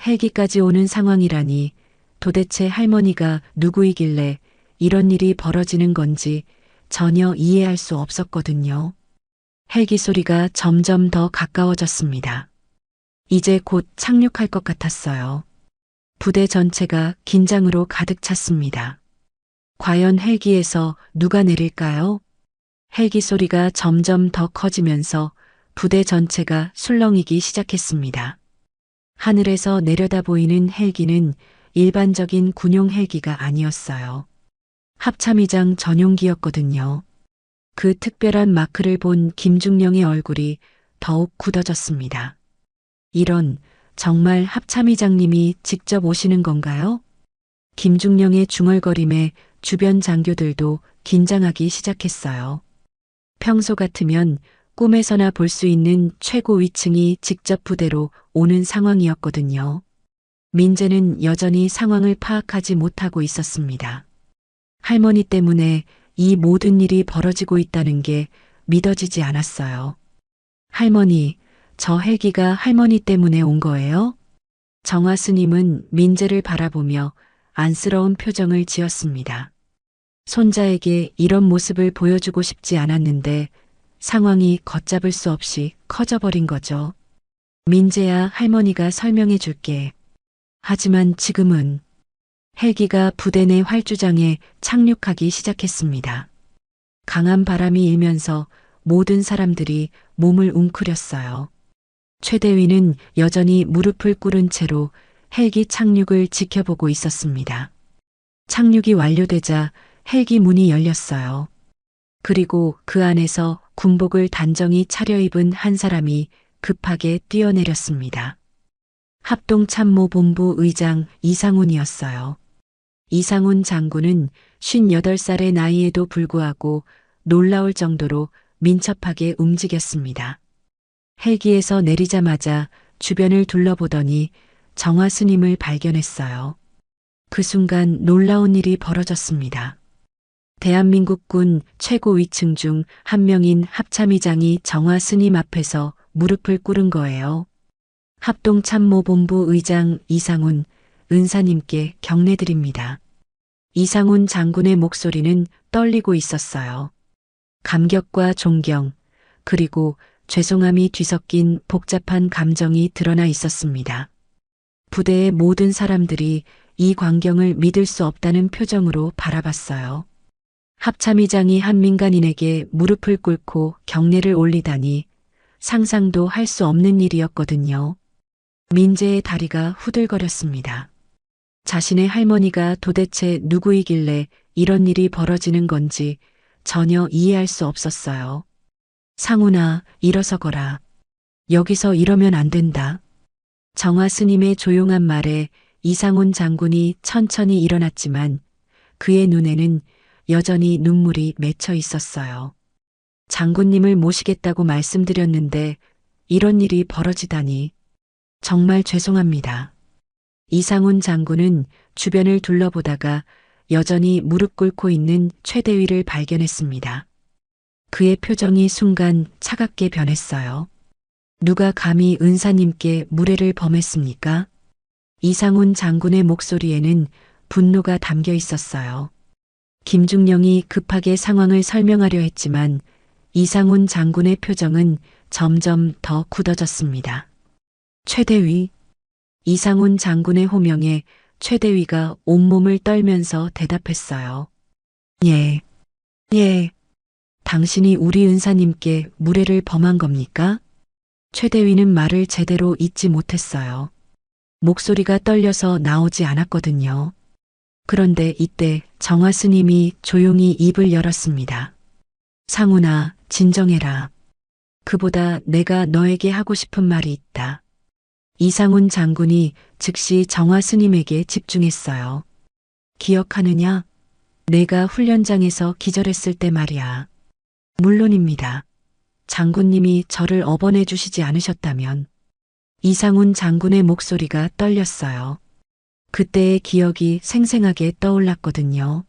헬기까지 오는 상황이라니 도대체 할머니가 누구이길래 이런 일이 벌어지는 건지 전혀 이해할 수 없었거든요. 헬기 소리가 점점 더 가까워졌습니다. 이제 곧 착륙할 것 같았어요. 부대 전체가 긴장으로 가득 찼습니다. 과연 헬기에서 누가 내릴까요? 헬기 소리가 점점 더 커지면서 부대 전체가 술렁이기 시작했습니다. 하늘에서 내려다 보이는 헬기는 일반적인 군용 헬기가 아니었어요. 합참의장 전용기였거든요. 그 특별한 마크를 본 김중령의 얼굴이 더욱 굳어졌습니다. 이런, 정말 합참의장님이 직접 오시는 건가요? 김중령의 중얼거림에 주변 장교들도 긴장하기 시작했어요. 평소 같으면 꿈에서나 볼 수 있는 최고 위층이 직접 부대로 오는 상황이었거든요. 민재는 여전히 상황을 파악하지 못하고 있었습니다. 할머니 때문에 이 모든 일이 벌어지고 있다는 게 믿어지지 않았어요. 할머니, 저 헬기가 할머니 때문에 온 거예요? 정화 스님은 민재를 바라보며 안쓰러운 표정을 지었습니다. 손자에게 이런 모습을 보여주고 싶지 않았는데 상황이 걷잡을 수 없이 커져버린 거죠. 민재야, 할머니가 설명해 줄게. 하지만 지금은 헬기가 부대 내 활주장에 착륙하기 시작했습니다. 강한 바람이 일면서 모든 사람들이 몸을 웅크렸어요. 최대위는 여전히 무릎을 꿇은 채로 헬기 착륙을 지켜보고 있었습니다. 착륙이 완료되자 헬기 문이 열렸어요. 그리고 그 안에서 군복을 단정히 차려입은 한 사람이 급하게 뛰어내렸습니다. 합동참모본부 의장 이상훈이었어요. 이상훈 장군은 58살의 나이에도 불구하고 놀라울 정도로 민첩하게 움직였습니다. 헬기에서 내리자마자 주변을 둘러보더니 정화 스님을 발견했어요. 그 순간 놀라운 일이 벌어졌습니다. 대한민국군 최고 위층 중 한 명인 합참의장이 정화 스님 앞에서 무릎을 꿇은 거예요. 합동참모본부 의장 이상훈 은사님께 경례드립니다. 이상훈 장군의 목소리는 떨리고 있었어요. 감격과 존경, 그리고 죄송함이 뒤섞인 복잡한 감정이 드러나 있었습니다. 부대의 모든 사람들이 이 광경을 믿을 수 없다는 표정으로 바라봤어요. 합참의장이 한 민간인에게 무릎을 꿇고 경례를 올리다니 상상도 할 수 없는 일이었거든요. 민재의 다리가 후들거렸습니다. 자신의 할머니가 도대체 누구이길래 이런 일이 벌어지는 건지 전혀 이해할 수 없었어요. 상훈아, 일어서거라. 여기서 이러면 안 된다. 정화 스님의 조용한 말에 이상훈 장군이 천천히 일어났지만 그의 눈에는 여전히 눈물이 맺혀 있었어요. 장군님을 모시겠다고 말씀드렸는데 이런 일이 벌어지다니 정말 죄송합니다. 이상훈 장군은 주변을 둘러보다가 여전히 무릎 꿇고 있는 최대위를 발견했습니다. 그의 표정이 순간 차갑게 변했어요. 누가 감히 은사님께 무례를 범했습니까? 이상훈 장군의 목소리에는 분노가 담겨 있었어요. 김중령이 급하게 상황을 설명하려 했지만 이상훈 장군의 표정은 점점 더 굳어졌습니다. 최대위. 이상훈 장군의 호명에 최대위가 온몸을 떨면서 대답했어요. 예. 예. 당신이 우리 은사님께 무례를 범한 겁니까? 최대위는 말을 제대로 잇지 못했어요. 목소리가 떨려서 나오지 않았거든요. 그런데 이때 정화 스님이 조용히 입을 열었습니다. 상훈아, 진정해라. 그보다 내가 너에게 하고 싶은 말이 있다. 이상훈 장군이 즉시 정화 스님에게 집중했어요. 기억하느냐? 내가 훈련장에서 기절했을 때 말이야. 물론입니다. 장군님이 저를 업어내 주시지 않으셨다면. 이상훈 장군의 목소리가 떨렸어요. 그때의 기억이 생생하게 떠올랐거든요.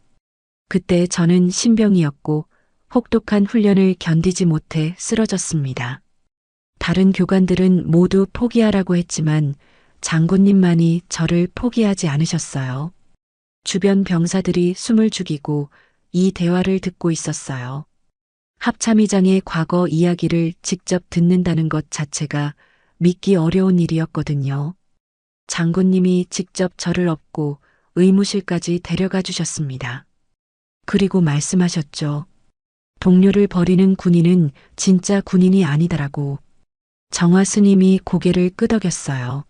그때 저는 신병이었고 혹독한 훈련을 견디지 못해 쓰러졌습니다. 다른 교관들은 모두 포기하라고 했지만 장군님만이 저를 포기하지 않으셨어요. 주변 병사들이 숨을 죽이고 이 대화를 듣고 있었어요. 합참의장의 과거 이야기를 직접 듣는다는 것 자체가 믿기 어려운 일이었거든요. 장군님이 직접 저를 업고 의무실까지 데려가 주셨습니다. 그리고 말씀하셨죠. 동료를 버리는 군인은 진짜 군인이 아니다라고. 정화 스님이 고개를 끄덕였어요.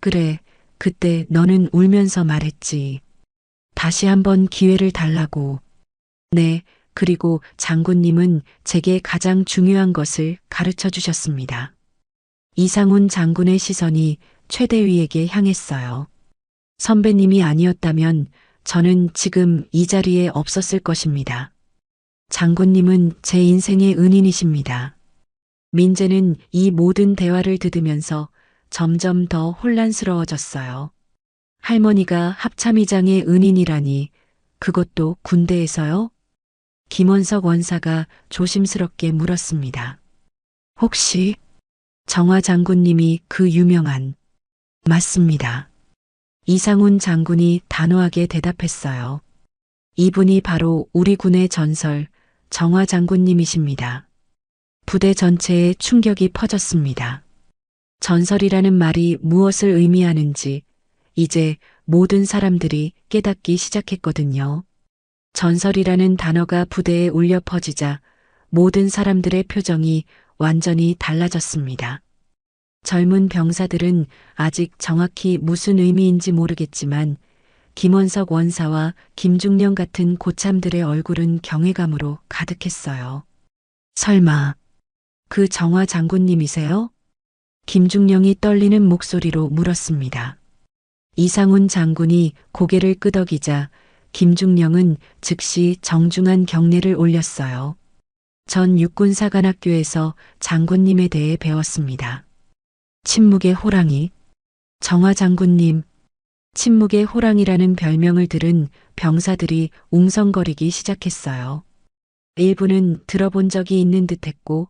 그래, 그때 너는 울면서 말했지. 다시 한번 기회를 달라고. 네, 그리고 장군님은 제게 가장 중요한 것을 가르쳐 주셨습니다. 이상훈 장군의 시선이 최대위에게 향했어요. 선배님이 아니었다면 저는 지금 이 자리에 없었을 것입니다. 장군님은 제 인생의 은인이십니다. 민재는 이 모든 대화를 들으면서 점점 더 혼란스러워졌어요. 할머니가 합참의장의 은인이라니, 그것도 군대에서요? 김원석 원사가 조심스럽게 물었습니다. 혹시 정화 장군님이 그 유명한... 맞습니다. 이상훈 장군이 단호하게 대답했어요. 이분이 바로 우리 군의 전설 정화 장군님이십니다. 부대 전체에 충격이 퍼졌습니다. 전설이라는 말이 무엇을 의미하는지 이제 모든 사람들이 깨닫기 시작했거든요. 전설이라는 단어가 부대에 울려 퍼지자 모든 사람들의 표정이 완전히 달라졌습니다. 젊은 병사들은 아직 정확히 무슨 의미인지 모르겠지만 김원석 원사와 김중령 같은 고참들의 얼굴은 경외감으로 가득했어요. 설마 그 정화 장군님이세요? 김중령이 떨리는 목소리로 물었습니다. 이상훈 장군이 고개를 끄덕이자 김중령은 즉시 정중한 경례를 올렸어요. 전 육군사관학교에서 장군님에 대해 배웠습니다. 침묵의 호랑이. 정화 장군님. 침묵의 호랑이라는 별명을 들은 병사들이 웅성거리기 시작했어요. 일부는 들어본 적이 있는 듯했고,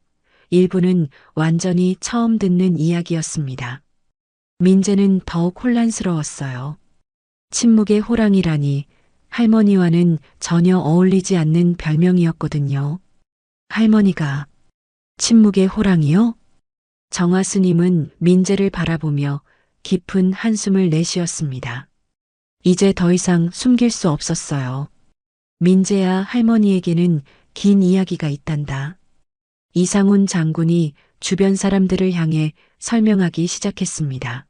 일부는 완전히 처음 듣는 이야기였습니다. 민재는 더욱 혼란스러웠어요. 침묵의 호랑이라니 할머니와는 전혀 어울리지 않는 별명이었거든요. 할머니가 침묵의 호랑이요? 정화 스님은 민재를 바라보며 깊은 한숨을 내쉬었습니다. 이제 더 이상 숨길 수 없었어요. 민재야, 할머니에게는 긴 이야기가 있단다. 이상훈 장군이 주변 사람들을 향해 설명하기 시작했습니다.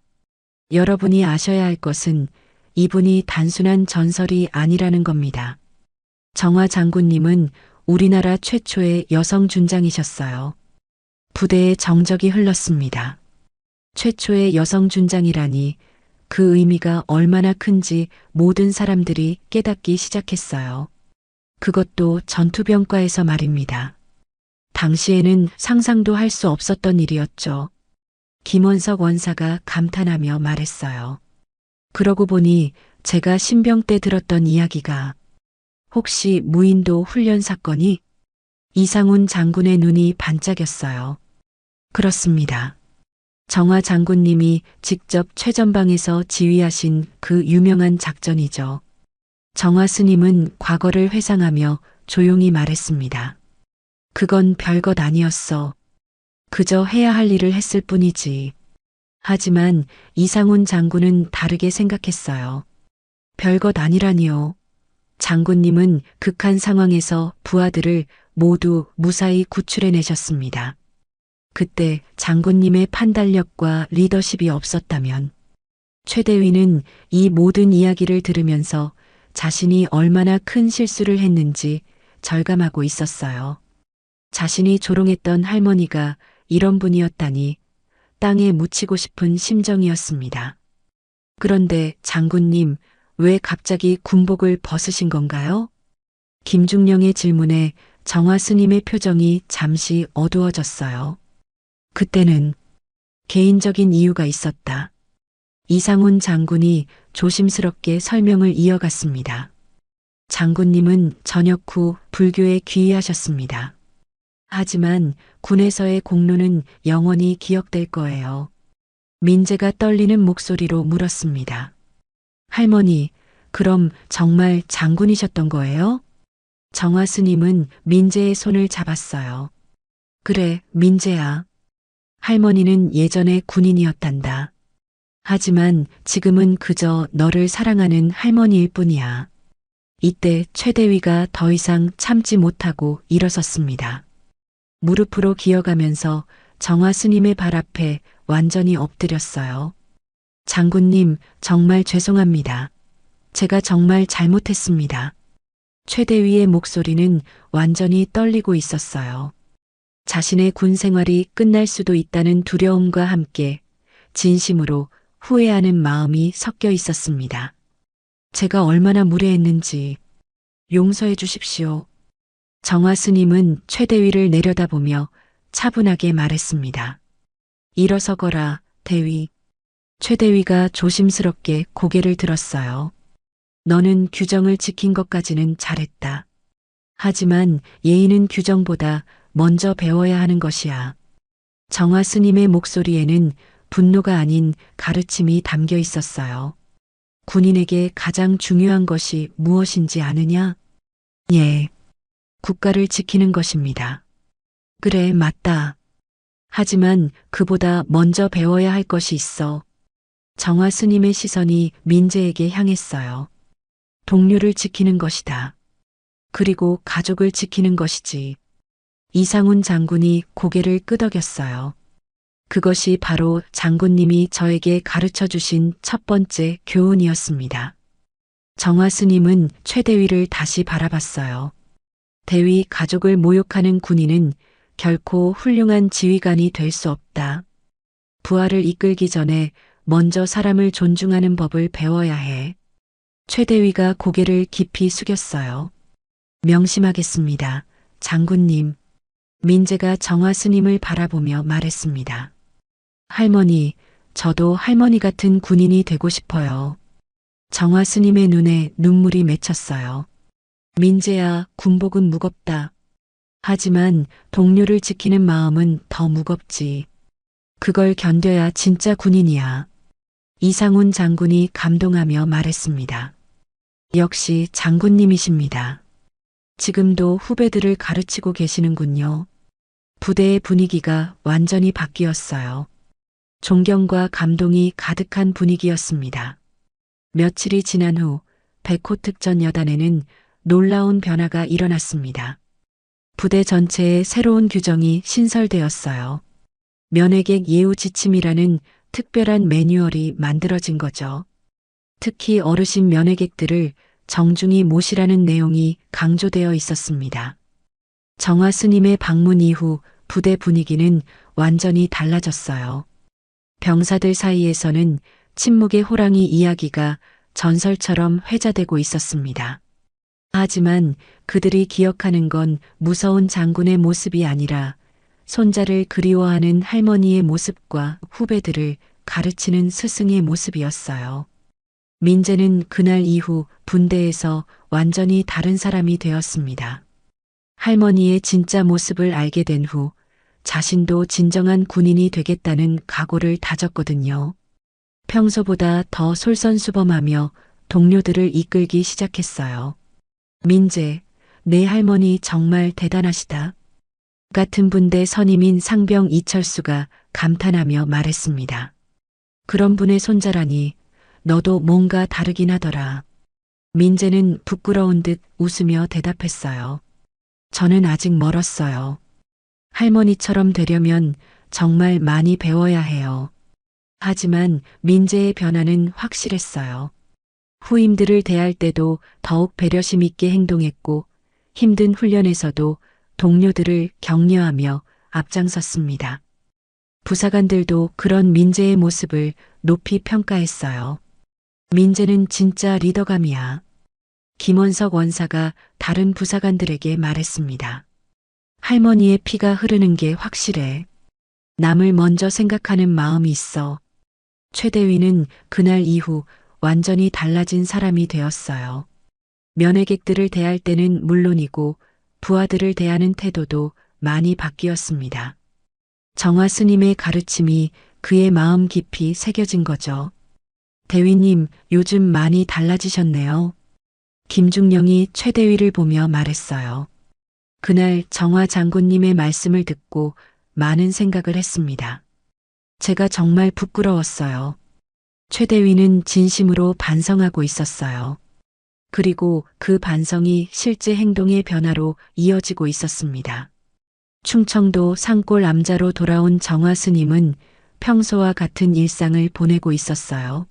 여러분이 아셔야 할 것은 이분이 단순한 전설이 아니라는 겁니다. 정화 장군님은 우리나라 최초의 여성 준장이셨어요. 부대에 정적이 흘렀습니다. 최초의 여성 준장이라니 그 의미가 얼마나 큰지 모든 사람들이 깨닫기 시작했어요. 그것도 전투병과에서 말입니다. 당시에는 상상도 할 수 없었던 일이었죠. 김원석 원사가 감탄하며 말했어요. 그러고 보니 제가 신병 때 들었던 이야기가 혹시 무인도 훈련 사건이? 이상훈 장군의 눈이 반짝였어요. 그렇습니다. 정화 장군님이 직접 최전방에서 지휘하신 그 유명한 작전이죠. 정화 스님은 과거를 회상하며 조용히 말했습니다. 그건 별것 아니었어. 그저 해야 할 일을 했을 뿐이지. 하지만 이상훈 장군은 다르게 생각했어요. 별것 아니라니요. 장군님은 극한 상황에서 부하들을 모두 무사히 구출해내셨습니다. 그때 장군님의 판단력과 리더십이 없었다면 최대위는 이 모든 이야기를 들으면서 자신이 얼마나 큰 실수를 했는지 절감하고 있었어요. 자신이 조롱했던 할머니가 이런 분이었다니 땅에 묻히고 싶은 심정이었습니다. 그런데 장군님, 왜 갑자기 군복을 벗으신 건가요? 김중령의 질문에 정화 스님의 표정이 잠시 어두워졌어요. 그때는 개인적인 이유가 있었다. 이상훈 장군이 조심스럽게 설명을 이어갔습니다. 장군님은 전역 후 불교에 귀의하셨습니다. 하지만 군에서의 공로는 영원히 기억될 거예요. 민재가 떨리는 목소리로 물었습니다. 할머니, 그럼 정말 장군이셨던 거예요? 정화 스님은 민재의 손을 잡았어요. 그래, 민재야. 할머니는 예전에 군인이었단다. 하지만 지금은 그저 너를 사랑하는 할머니일 뿐이야. 이때 최대위가 더 이상 참지 못하고 일어섰습니다. 무릎으로 기어가면서 정화 스님의 발 앞에 완전히 엎드렸어요. 장군님, 정말 죄송합니다. 제가 정말 잘못했습니다. 최대위의 목소리는 완전히 떨리고 있었어요. 자신의 군 생활이 끝날 수도 있다는 두려움과 함께 진심으로 후회하는 마음이 섞여 있었습니다. 제가 얼마나 무례했는지 용서해 주십시오. 정화 스님은 최대위를 내려다보며 차분하게 말했습니다. 일어서거라, 대위. 최대위가 조심스럽게 고개를 들었어요. 너는 규정을 지킨 것까지는 잘했다. 하지만 예의는 규정보다 먼저 배워야 하는 것이야. 정화 스님의 목소리에는 분노가 아닌 가르침이 담겨 있었어요. 군인에게 가장 중요한 것이 무엇인지 아느냐? 예. 국가를 지키는 것입니다. 그래, 맞다. 하지만 그보다 먼저 배워야 할 것이 있어. 정화 스님의 시선이 민재에게 향했어요. 동료를 지키는 것이다. 그리고 가족을 지키는 것이지. 이상훈 장군이 고개를 끄덕였어요. 그것이 바로 장군님이 저에게 가르쳐 주신 첫 번째 교훈이었습니다. 정화 스님은 최대위를 다시 바라봤어요. 대위 가족을 모욕하는 군인은 결코 훌륭한 지휘관이 될 수 없다. 부하를 이끌기 전에 먼저 사람을 존중하는 법을 배워야 해. 최대위가 고개를 깊이 숙였어요. 명심하겠습니다, 장군님. 민재가 정화 스님을 바라보며 말했습니다. 할머니, 저도 할머니 같은 군인이 되고 싶어요. 정화 스님의 눈에 눈물이 맺혔어요. 민재야, 군복은 무겁다. 하지만 동료를 지키는 마음은 더 무겁지. 그걸 견뎌야 진짜 군인이야. 이상훈 장군이 감동하며 말했습니다. 역시 장군님이십니다. 지금도 후배들을 가르치고 계시는군요. 부대의 분위기가 완전히 바뀌었어요. 존경과 감동이 가득한 분위기였습니다. 며칠이 지난 후 백호 특전 여단에는 놀라운 변화가 일어났습니다. 부대 전체에 새로운 규정이 신설되었어요. 면회객 예우 지침이라는 특별한 매뉴얼이 만들어진 거죠. 특히 어르신 면회객들을 정중히 모시라는 내용이 강조되어 있었습니다. 정화 스님의 방문 이후 부대 분위기는 완전히 달라졌어요. 병사들 사이에서는 침묵의 호랑이 이야기가 전설처럼 회자되고 있었습니다. 하지만 그들이 기억하는 건 무서운 장군의 모습이 아니라 손자를 그리워하는 할머니의 모습과 후배들을 가르치는 스승의 모습이었어요. 민재는 그날 이후 군대에서 완전히 다른 사람이 되었습니다. 할머니의 진짜 모습을 알게 된 후 자신도 진정한 군인이 되겠다는 각오를 다졌거든요. 평소보다 더 솔선수범하며 동료들을 이끌기 시작했어요. 민재, 내 할머니 정말 대단하시다. 같은 분대 선임인 상병 이철수가 감탄하며 말했습니다. 그런 분의 손자라니 너도 뭔가 다르긴 하더라. 민재는 부끄러운 듯 웃으며 대답했어요. 저는 아직 멀었어요. 할머니처럼 되려면 정말 많이 배워야 해요. 하지만 민재의 변화는 확실했어요. 후임들을 대할 때도 더욱 배려심 있게 행동했고 힘든 훈련에서도 동료들을 격려하며 앞장섰습니다. 부사관들도 그런 민재의 모습을 높이 평가했어요. 민재는 진짜 리더감이야. 김원석 원사가 다른 부사관들에게 말했습니다. 할머니의 피가 흐르는 게 확실해. 남을 먼저 생각하는 마음이 있어. 최대위는 그날 이후 완전히 달라진 사람이 되었어요. 면회객들을 대할 때는 물론이고 부하들을 대하는 태도도 많이 바뀌었습니다. 정화 스님의 가르침이 그의 마음 깊이 새겨진 거죠. 대위님, 요즘 많이 달라지셨네요. 김중령이 최대위를 보며 말했어요. 그날 정화 장군님의 말씀을 듣고 많은 생각을 했습니다. 제가 정말 부끄러웠어요. 최대위는 진심으로 반성하고 있었어요. 그리고 그 반성이 실제 행동의 변화로 이어지고 있었습니다. 충청도 산골 암자로 돌아온 정화 스님은 평소와 같은 일상을 보내고 있었어요.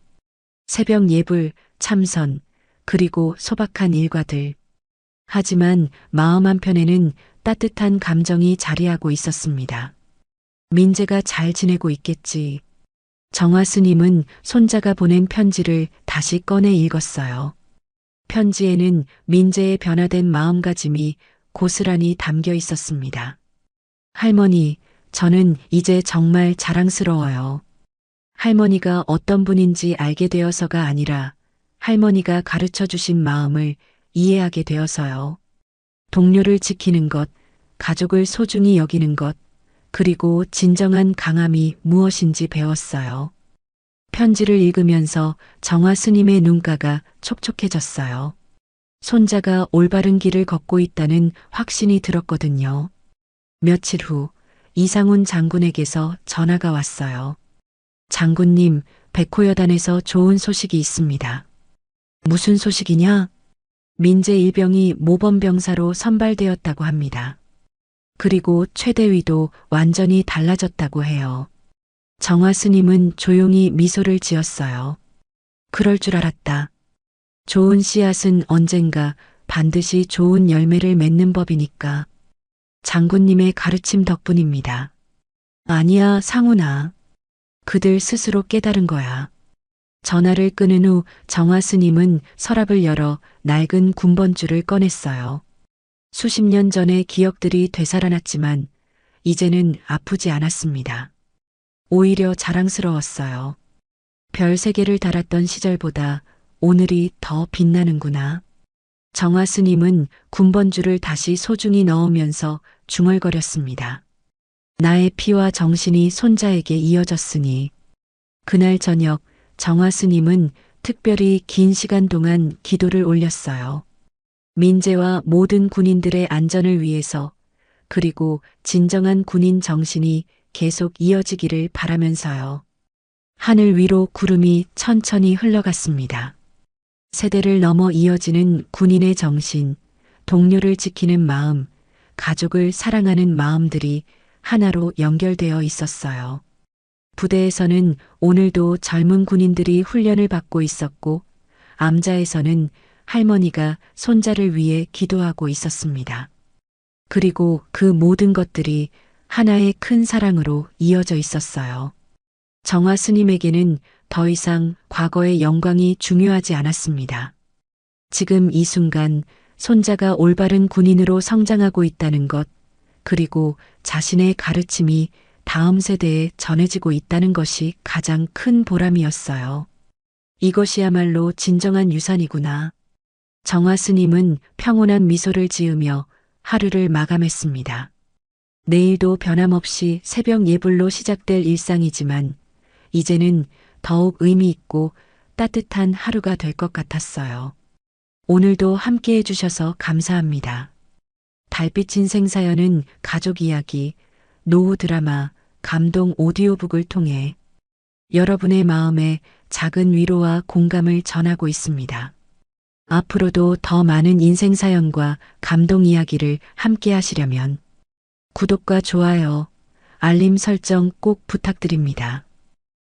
새벽 예불, 참선, 그리고 소박한 일과들. 하지만 마음 한편에는 따뜻한 감정이 자리하고 있었습니다. 민재가 잘 지내고 있겠지. 정화 스님은 손자가 보낸 편지를 다시 꺼내 읽었어요. 편지에는 민재의 변화된 마음가짐이 고스란히 담겨 있었습니다. 할머니, 저는 이제 정말 자랑스러워요. 할머니가 어떤 분인지 알게 되어서가 아니라 할머니가 가르쳐 주신 마음을 이해하게 되어서요. 동료를 지키는 것, 가족을 소중히 여기는 것, 그리고 진정한 강함이 무엇인지 배웠어요. 편지를 읽으면서 정화 스님의 눈가가 촉촉해졌어요. 손자가 올바른 길을 걷고 있다는 확신이 들었거든요. 며칠 후 이상훈 장군에게서 전화가 왔어요. 장군님, 백호여단에서 좋은 소식이 있습니다. 무슨 소식이냐? 민재 일병이 모범병사로 선발되었다고 합니다. 그리고 최대위도 완전히 달라졌다고 해요. 정화 스님은 조용히 미소를 지었어요. 그럴 줄 알았다. 좋은 씨앗은 언젠가 반드시 좋은 열매를 맺는 법이니까. 장군님의 가르침 덕분입니다. 아니야, 상훈아. 그들 스스로 깨달은 거야. 전화를 끊은 후 정화 스님은 서랍을 열어 낡은 군번줄을 꺼냈어요. 수십 년 전의 기억들이 되살아났지만 이제는 아프지 않았습니다. 오히려 자랑스러웠어요. 별 3개를 달았던 시절보다 오늘이 더 빛나는구나. 정화 스님은 군번줄을 다시 소중히 넣으면서 중얼거렸습니다. 나의 피와 정신이 손자에게 이어졌으니. 그날 저녁 정화 스님은 특별히 긴 시간 동안 기도를 올렸어요. 민재와 모든 군인들의 안전을 위해서, 그리고 진정한 군인 정신이 계속 이어지기를 바라면서요. 하늘 위로 구름이 천천히 흘러갔습니다. 세대를 넘어 이어지는 군인의 정신, 동료를 지키는 마음, 가족을 사랑하는 마음들이 하나로 연결되어 있었어요. 부대에서는 오늘도 젊은 군인들이 훈련을 받고 있었고, 암자에서는 할머니가 손자를 위해 기도하고 있었습니다. 그리고 그 모든 것들이 하나의 큰 사랑으로 이어져 있었어요. 정화 스님에게는 더 이상 과거의 영광이 중요하지 않았습니다. 지금 이 순간 손자가 올바른 군인으로 성장하고 있다는 것, 그리고 자신의 가르침이 다음 세대에 전해지고 있다는 것이 가장 큰 보람이었어요. 이것이야말로 진정한 유산이구나. 정화 스님은 평온한 미소를 지으며 하루를 마감했습니다. 내일도 변함없이 새벽 예불로 시작될 일상이지만 이제는 더욱 의미 있고 따뜻한 하루가 될 것 같았어요. 오늘도 함께 해주셔서 감사합니다. 달빛 인생 사연은 가족 이야기, 노후 드라마, 감동 오디오북을 통해 여러분의 마음에 작은 위로와 공감을 전하고 있습니다. 앞으로도 더 많은 인생 사연과 감동 이야기를 함께 하시려면 구독과 좋아요, 알림 설정 꼭 부탁드립니다.